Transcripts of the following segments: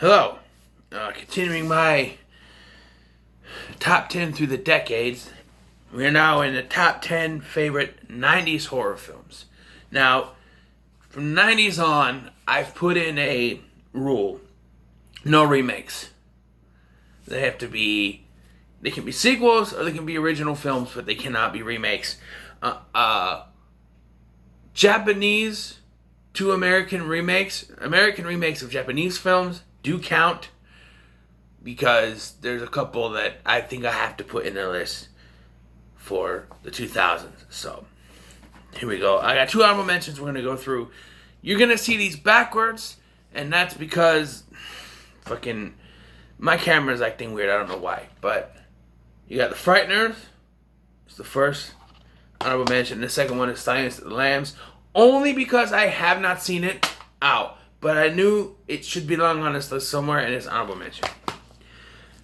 Hello. Continuing my top 10 through the decades, we are now in the top 10 favorite 90s horror films. Now, from 90s on, I've put in a rule. No remakes. They can be sequels or they can be original films, but they cannot be remakes. Japanese to American remakes of Japanese films do count, because there's a couple that I think I have to put in the list for the 2000s. So, here we go. I got two honorable mentions we're going to go through. You're going to see these backwards, and that's because fucking my camera's acting weird. I don't know why. But you got The Frighteners. It's the first honorable mention. The second one is Silence of the Lambs. Only because I have not seen it out. But I knew it should belong on this list somewhere, and it's honorable mention.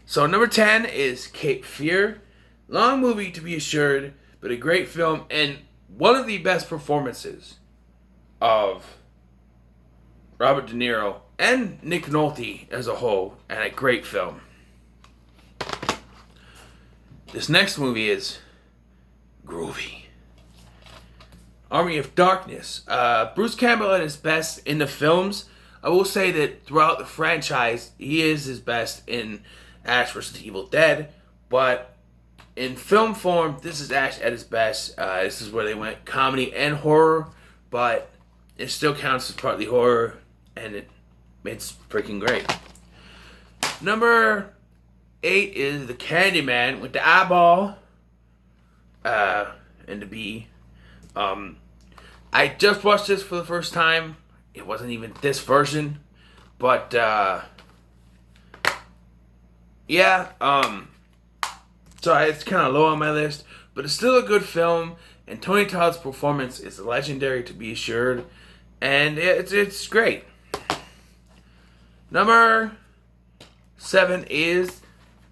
So number 10 is Cape Fear. Long movie to be assured, but a great film, and one of the best performances of Robert De Niro and Nick Nolte as a whole, and a great film. This next movie is groovy. Army of Darkness. Bruce Campbell at his best in the films. I will say that throughout the franchise, he is his best in Ash vs. Evil Dead, but in film form, this is Ash at his best. This is where they went comedy and horror, but it still counts as partly horror, and it's freaking great. Number 8 is The Candyman with the eyeball and the bee. I just watched this for the first time. It wasn't even this version, but yeah, so it's kind of low on my list, but it's still a good film, and Tony Todd's performance is legendary to be assured, and it's great. Number 7 is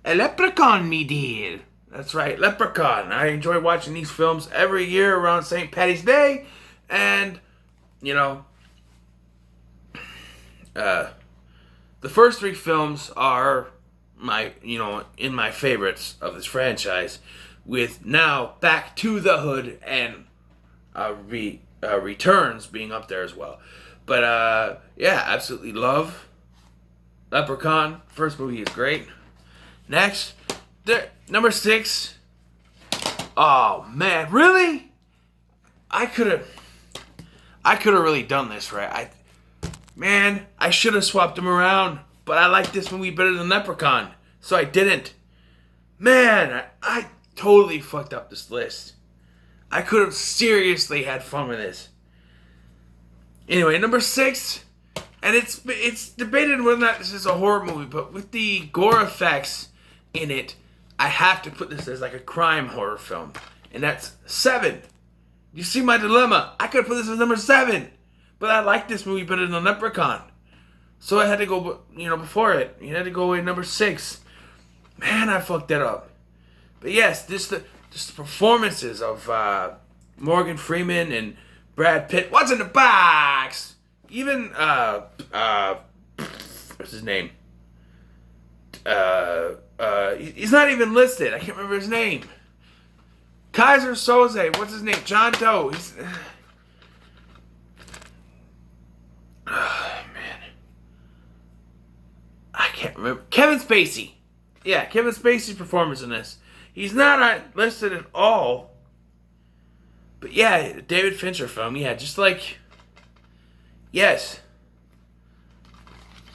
a Leprechaun, me dear. That's right, Leprechaun. I enjoy watching these films every year around St. Patty's Day, and, you know, the first 3 films are in my favorites of this franchise, with now Back to the Hood and Returns being up there as well. But yeah, absolutely love Leprechaun. First movie is great. Next, number 6. Oh man, really? I could have really done this right. I should have swapped them around, but I like this movie better than Leprechaun, so I didn't. Man, I totally fucked up this list. I could have seriously had fun with this. Anyway, number 6, and it's debated whether or not this is a horror movie, but with the gore effects in it, I have to put this as like a crime horror film, and that's 7. You see my dilemma? I could have put this as number 7. But I like this movie better than Leprechaun. So I had to go, before it. You had to go with number 6. Man, I fucked that up. But yes, just the performances of Morgan Freeman and Brad Pitt. What's in the box? Even, what's his name? He's not even listed. I can't remember his name. Kaiser Soze. What's his name? John Doe. Oh, man. I can't remember. Kevin Spacey. Yeah, Kevin Spacey's performance in this. He's not listed at all. But yeah, David Fincher film. Yeah, just like... Yes.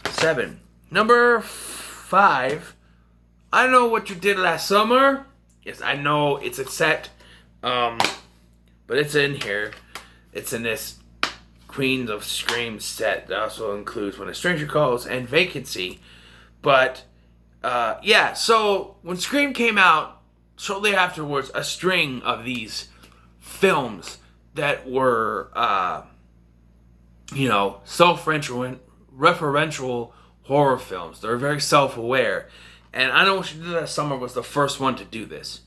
7. Number 5. I Know What You Did Last Summer. Yes, I know it's a set. But it's in here. It's in this Queens of Scream set that also includes When a Stranger Calls and Vacancy. But yeah, so when Scream came out, shortly afterwards, a string of these films that were self-referential horror films. They're very self-aware, and I Know What You Did Last Summer was the first one to do this.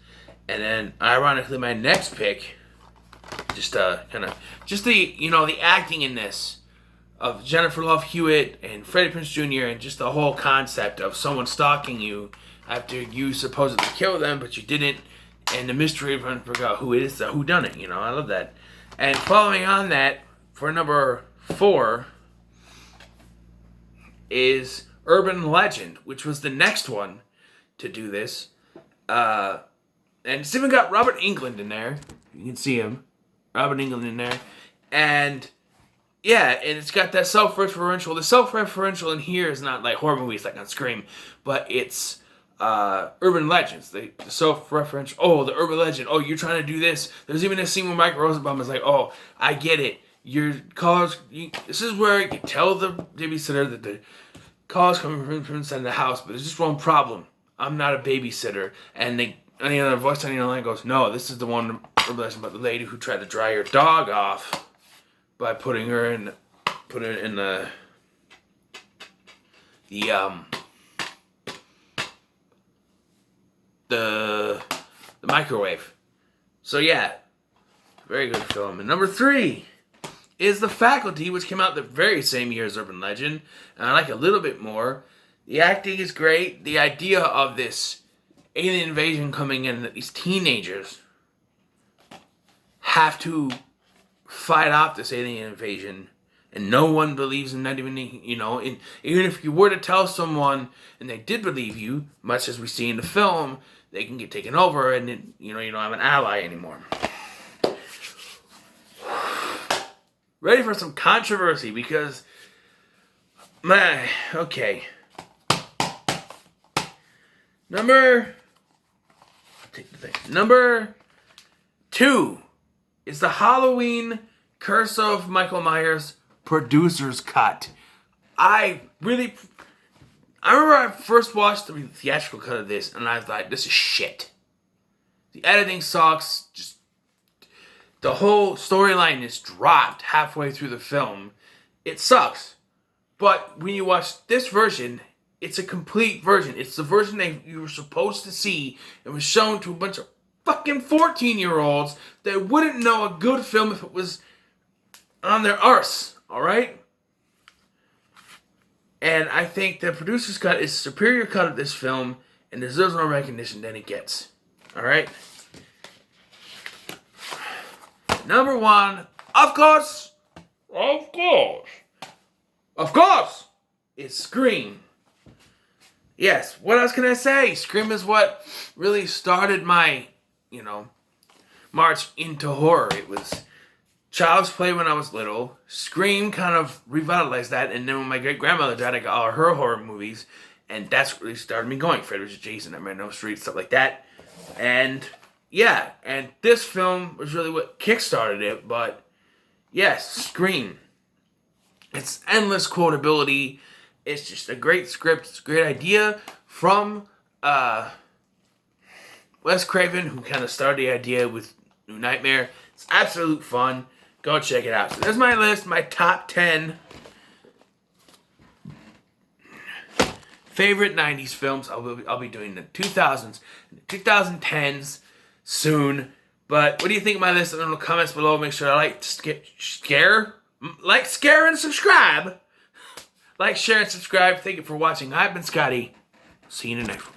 And then, ironically, my next pick, the acting in this of Jennifer Love Hewitt and Freddie Prinze Jr. and just the whole concept of someone stalking you after you supposedly killed them, but you didn't, and the mystery of trying to figure out who it is, who done it. I love that. And following on that, for number 4 is Urban Legend, which was the next one to do this. And it's even got Robert Englund in there. You can see him. Robert Englund in there. And yeah, and it's got that self-referential. The self-referential in here is not like horror movies like on Scream, but it's urban legends. The self-referential. Oh, the urban legend. Oh, you're trying to do this. There's even a scene where Mike Rosenbaum is like, oh, I get it. This is where you tell the babysitter that the call's coming from inside the house, but there's just one problem. I'm not a babysitter. And any other voice on the other line goes, no, this is the one urban about the lady who tried to dry her dog off by putting her in the microwave. So yeah, very good film. And number 3 is The Faculty, which came out the very same year as Urban Legend, and I like it a little bit more. The acting is great. The idea of this alien invasion coming in, that these teenagers have to fight off this alien invasion, and no one believes in that, even even if you were to tell someone and they did believe you, much as we see in the film, they can get taken over, and then, you don't have an ally anymore. Ready for some controversy, because okay. Number 2 is the Halloween Curse of Michael Myers producer's cut. I remember I first watched the theatrical cut of this, and I was like, this is shit. The editing sucks. Just the whole storyline is dropped halfway through the film. It sucks. But when you watch this version, it's a complete version. It's the version that you were supposed to see. It was shown to a bunch of fucking 14-year-olds that wouldn't know a good film if it was on their arse. Alright? And I think the producer's cut is a superior cut of this film and deserves more recognition than it gets. Alright? Number 1, of course, is Scream. Yes, what else can I say? Scream is what really started my, march into horror. It was Child's Play when I was little. Scream kind of revitalized that, and then when my great-grandmother died, I got all her horror movies, and that's what really started me going. Freddy vs. Jason, Nightmare on Elm Street, stuff like that. And yeah, and this film was really what kickstarted it, but yes, Scream. It's endless quotability. It's just a great script. It's a great idea from Wes Craven, who kind of started the idea with New Nightmare. It's absolute fun. Go check it out. So there's my list, my top 10 favorite 90s films. I'll be doing the 2000s and the 2010s soon. But what do you think of my list? In the comments below. Make sure to share, and subscribe. Like, share, and subscribe. Thank you for watching. I've been Scotty. See you in the next one.